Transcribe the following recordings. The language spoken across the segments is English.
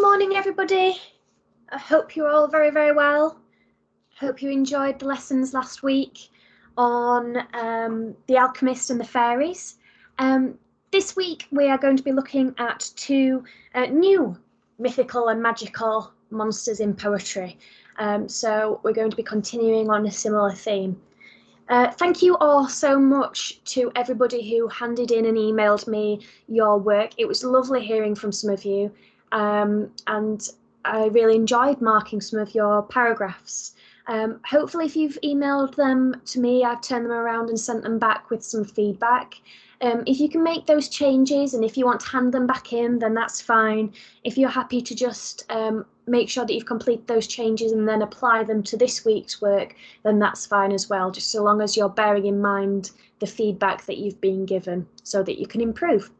morning, everybody. I hope you're all very, very well. Hope you enjoyed the lessons last week on the alchemist and the fairies. This week we are going to be looking at two new mythical and magical monsters in poetry. So we're going to be continuing on a similar theme. Thank you all so much to everybody who handed in and emailed me your work. It was lovely hearing from some of you, and I really enjoyed marking some of your paragraphs. Hopefully if you've emailed them to me, I've turned them around and sent them back with some feedback. If you can make those changes and if you want to hand them back in, then that's fine. If you're happy to just make sure that you've completed those changes and then apply them to this week's work, then that's fine as well, just so long as you're bearing in mind the feedback that you've been given so that you can improve.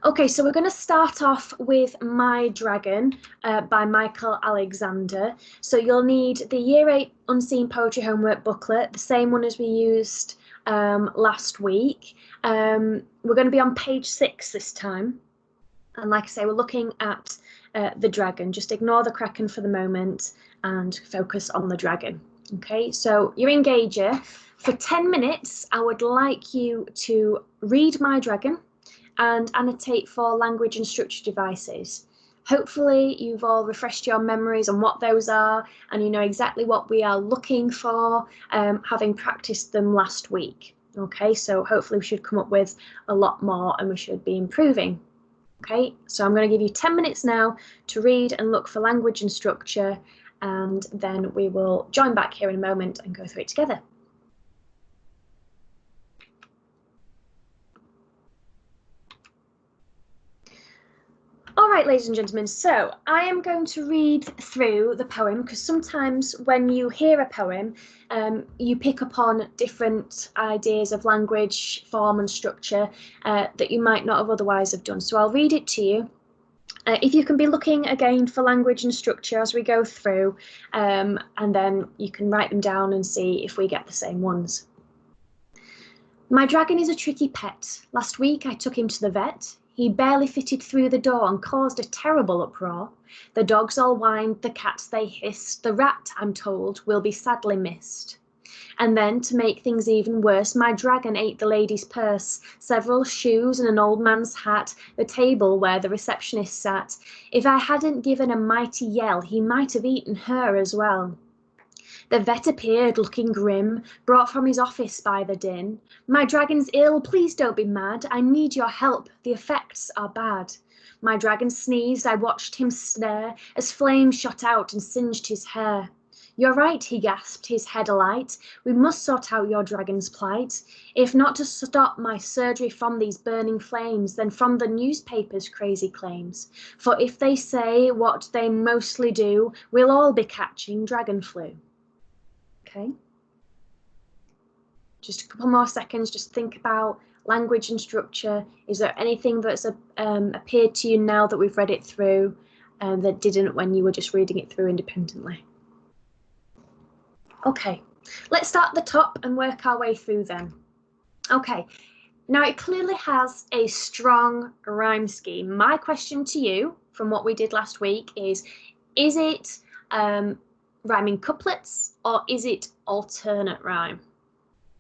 Okay, so we're going to start off with My Dragon by Michael Alexander. So you'll need the Year 8 Unseen Poetry Homework booklet, the same one as we used last week. We're going to be on page 6 this time. And like I say, we're looking at the dragon. Just ignore the kraken for the moment and focus on the dragon. Okay, so your engager. For 10 minutes, I would like you to read My Dragon and annotate for language and structure devices. Hopefully you've all refreshed your memories on what those are and you know exactly what we are looking for, having practiced them last week. Okay, so hopefully we should come up with a lot more and we should be improving. Okay, so I'm going to give you 10 minutes now to read and look for language and structure, and then we will join back here in a moment and go through it together. All right, ladies and gentlemen, so I am going to read through the poem because sometimes when you hear a poem, you pick up on different ideas of language, form and structure that you might not have otherwise have done. So I'll read it to you. If you can be looking again for language and structure as we go through, and then you can write them down and see if we get the same ones. My dragon is a tricky pet. Last week I took him to the vet. He barely fitted through the door and caused a terrible uproar. The dogs all whined, the cats they hissed. The rat, I'm told, will be sadly missed. And then, to make things even worse, my dragon ate the lady's purse, several shoes and an old man's hat, the table where the receptionist sat. If I hadn't given a mighty yell, he might have eaten her as well. The vet appeared, looking grim, brought from his office by the din. My dragon's ill, please don't be mad. I need your help, the effects are bad. My dragon sneezed, I watched him stare, as flames shot out and singed his hair. You're right, he gasped, his head alight. We must sort out your dragon's plight. If not to stop my surgery from these burning flames, then from the newspapers' crazy claims. For if they say what they mostly do, we'll all be catching dragon flu. Okay, just a couple more seconds, just think about language and structure. Is there anything that's appeared to you now that we've read it through that didn't when you were just reading it through independently? Okay, let's start at the top and work our way through them. Okay, now it clearly has a strong rhyme scheme. My question to you from what we did last week is it rhyming couplets or is it alternate rhyme?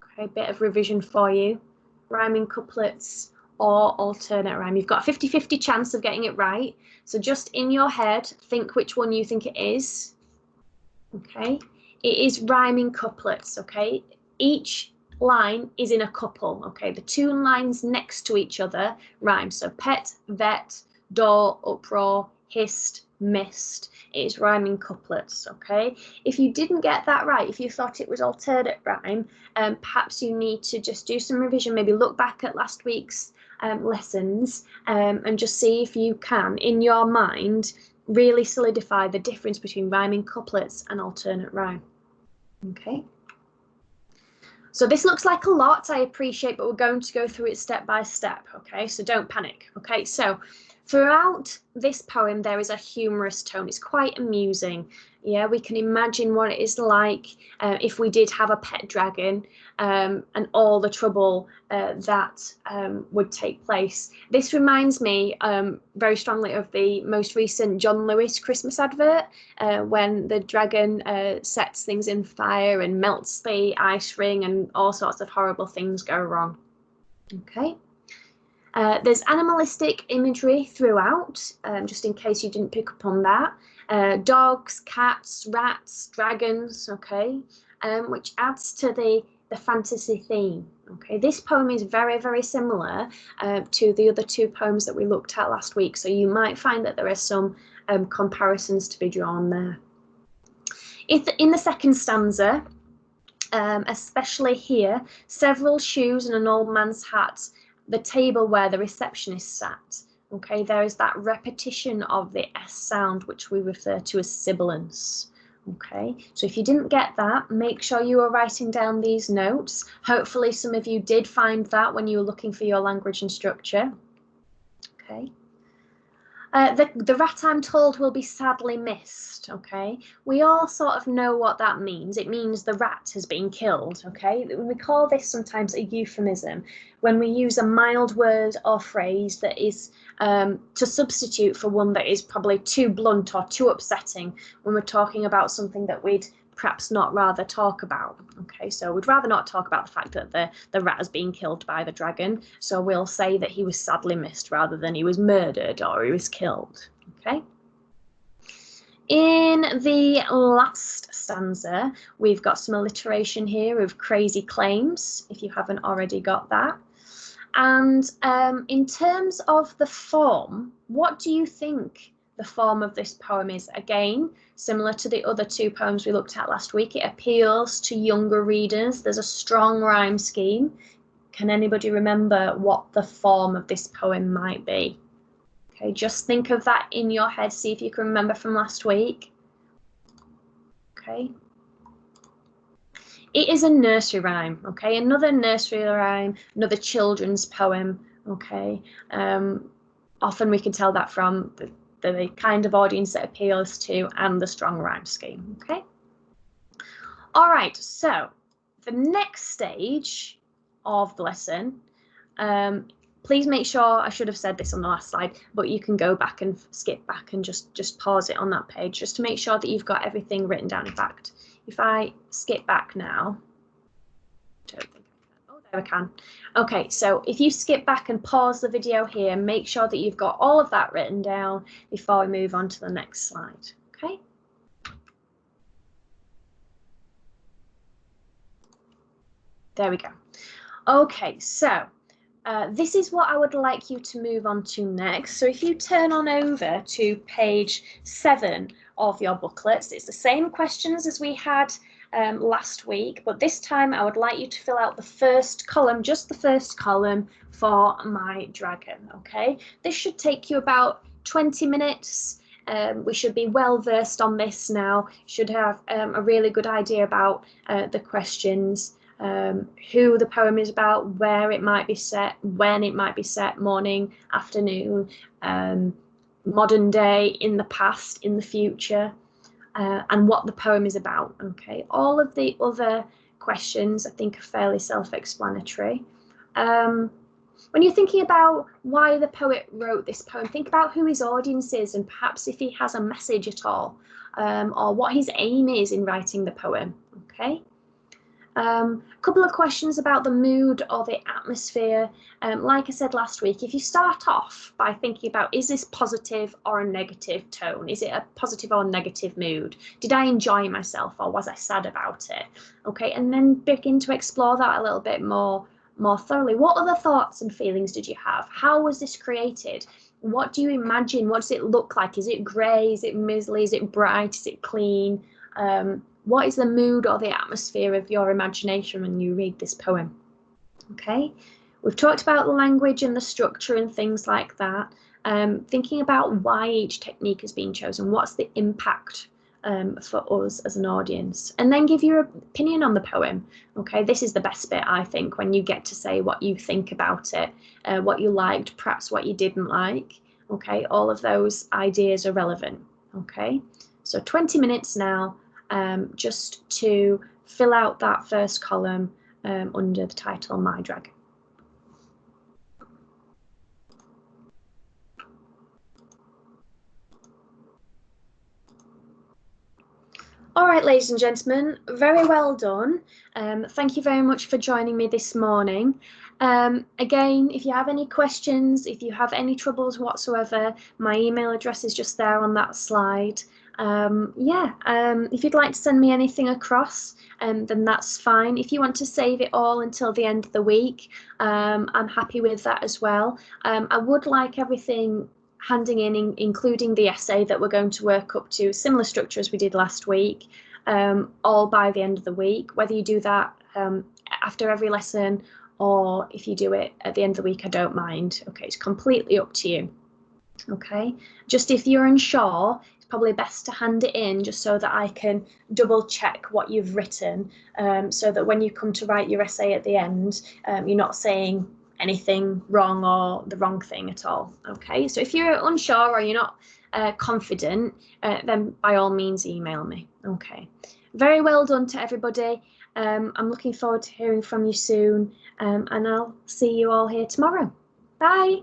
Okay, a bit of revision for you. Rhyming couplets or alternate rhyme. You've got a 50-50 chance of getting it right. So just in your head, think which one you think it is. Okay, it is rhyming couplets. Okay, each line is in a couple. Okay, the two lines next to each other rhyme. So pet, vet, door, uproar, hissed, missed. It is rhyming couplets. Okay, if you didn't get that right, if you thought it was alternate rhyme, perhaps you need to just do some revision, maybe look back at last week's lessons and just see if you can in your mind really solidify the difference between rhyming couplets and alternate rhyme. Okay, so this looks like a lot, I appreciate, but we're going to go through it step by step. Okay, so don't panic. Okay, so Throughout this poem, there is a humorous tone. It's quite amusing. Yeah, we can imagine what it is like if we did have a pet dragon and all the trouble that would take place. This reminds me very strongly of the most recent John Lewis Christmas advert when the dragon sets things in fire and melts the ice ring and all sorts of horrible things go wrong. Okay. There's animalistic imagery throughout, just in case you didn't pick up on that. Dogs, cats, rats, dragons, okay, which adds to the fantasy theme. Okay, this poem is very, very similar to the other two poems that we looked at last week, so you might find that there are some comparisons to be drawn there. In the second stanza, especially here, several shoes and an old man's hat, the table where the receptionist sat. Okay, there is that repetition of the S sound, which we refer to as sibilance. Okay, so if you didn't get that, make sure you are writing down these notes. Hopefully some of you did find that when you were looking for your language and structure. Okay. The rat, I'm told, will be sadly missed, okay? We all sort of know what that means. It means the rat has been killed, okay? We call this sometimes a euphemism, when we use a mild word or phrase that is to substitute for one that is probably too blunt or too upsetting when we're talking about something that we'd perhaps not rather talk about. Okay, so we'd rather not talk about the fact that the rat has been killed by the dragon, so we'll say that he was sadly missed rather than he was murdered or he was killed. Okay. In the last stanza, we've got some alliteration here of crazy claims, if you haven't already got that. And in terms of the form, what do you think the form of this poem is? Again, similar to the other two poems we looked at last week, it appeals to younger readers. There's a strong rhyme scheme. Can anybody remember what the form of this poem might be? Okay, just think of that in your head. See if you can remember from last week. Okay. It is a nursery rhyme, okay? Another nursery rhyme, another children's poem, okay? Often we can tell that from the kind of audience that appeals to and the strong rhyme scheme, okay? All right, so the next stage of the lesson, please make sure, I should have said this on the last slide, but you can go back and skip back and just pause it on that page just to make sure that you've got everything written down. In fact, if I skip back now, don't think I can. Oh, there we can. Okay, so if you skip back and pause the video here, make sure that you've got all of that written down before we move on to the next slide, okay? There we go. Okay, so this is what I would like you to move on to next. So if you turn on over to page 7 of your booklets, it's the same questions as we had last week, but this time I would like you to fill out the first column, just the first column for my dragon, okay? This should take you about 20 minutes. We should be well versed on this now. Should have a really good idea about the questions. Who the poem is about, where it might be set, when it might be set, morning, afternoon, modern day, in the past, in the future, and what the poem is about. Okay, all of the other questions I think are fairly self-explanatory. When you're thinking about why the poet wrote this poem, think about who his audience is and perhaps if he has a message at all, or what his aim is in writing the poem. Okay. A couple of questions about the mood or the atmosphere. Like I said last week, if you start off by thinking about, is this positive or a negative tone? Is it a positive or negative mood? Did I enjoy myself or was I sad about it? Okay, and then begin to explore that a little bit more thoroughly. What other thoughts and feelings did you have? How was this created? What do you imagine? What does it look like? Is it grey? Is it mizzly? Is it bright? Is it clean? What is the mood or the atmosphere of your imagination when you read this poem? Okay, we've talked about the language and the structure and things like that. Thinking about why each technique has been chosen, what's the impact for us as an audience, and then give your opinion on the poem. Okay, this is the best bit, I think, when you get to say what you think about it, what you liked, perhaps what you didn't like. Okay, all of those ideas are relevant. Okay, so 20 minutes now, just to fill out that first column under the title My Dragon. All right, ladies and gentlemen, very well done. Thank you very much for joining me this morning. Again, if you have any questions, if you have any troubles whatsoever, my email address is just there on that slide. If you'd like to send me anything across, then that's fine. If you want to save it all until the end of the week, I'm happy with that as well. I would like everything handing in, including the essay that we're going to work up to, similar structure as we did last week, all by the end of the week. Whether you do that after every lesson or if you do it at the end of the week, I don't mind. Okay, it's completely up to you. Okay, just if you're unsure, it's probably best to hand it in just so that I can double check what you've written, so that when you come to write your essay at the end, you're not saying anything wrong or the wrong thing at all. Okay, so if you're unsure or you're not confident, then by all means email me. Okay, very well done to everybody. I'm looking forward to hearing from you soon, and I'll see you all here tomorrow. Bye.